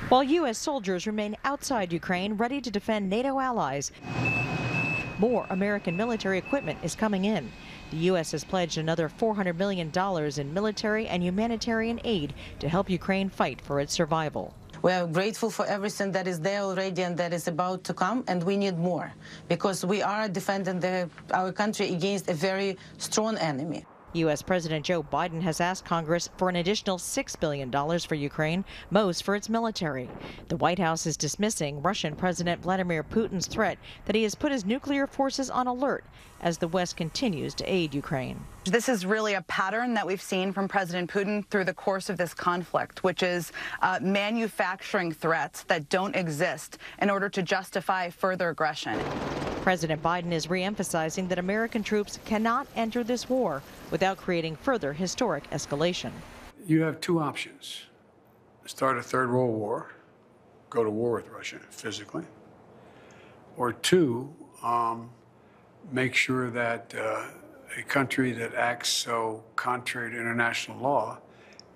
While U.S. soldiers remain outside Ukraine, ready to defend NATO allies, more American military equipment is coming in. The U.S. has pledged another $400 million in military and humanitarian aid to help Ukraine fight for its survival. We are grateful for everything that is there already and that is about to come, and we need more because we are defending our country against a very strong enemy. U.S. President Joe Biden has asked Congress for an additional $6 billion for Ukraine, most for its military. The White House is dismissing Russian President Vladimir Putin's threat that he has put his nuclear forces on alert as the West continues to aid Ukraine. This is really a pattern that we've seen from President Putin through the course of this conflict, which is manufacturing threats that don't exist in order to justify further aggression. President Biden is re-emphasizing that American troops cannot enter this war without creating further historic escalation. You have two options. Start a third world war, go to war with Russia physically, or two, make sure that a country that acts so contrary to international law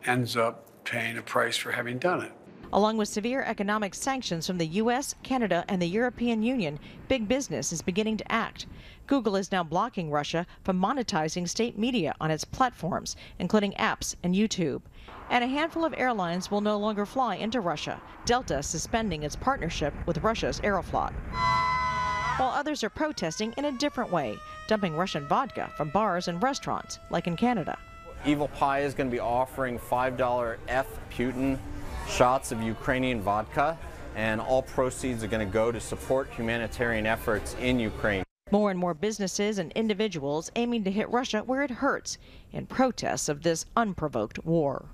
ends up paying a price for having done it. Along with severe economic sanctions from the U.S., Canada, and the European Union, big business is beginning to act. Google is now blocking Russia from monetizing state media on its platforms, including apps and YouTube. And a handful of airlines will no longer fly into Russia, Delta suspending its partnership with Russia's Aeroflot. While others are protesting in a different way, dumping Russian vodka from bars and restaurants, like in Canada. Evil Pie is going to be offering $5 F Putin shots of Ukrainian vodka, and all proceeds are going to go to support humanitarian efforts in Ukraine. More and more businesses and individuals aiming to hit Russia where it hurts in protests of this unprovoked war.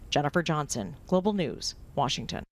Jennifer Johnson, Global News, Washington.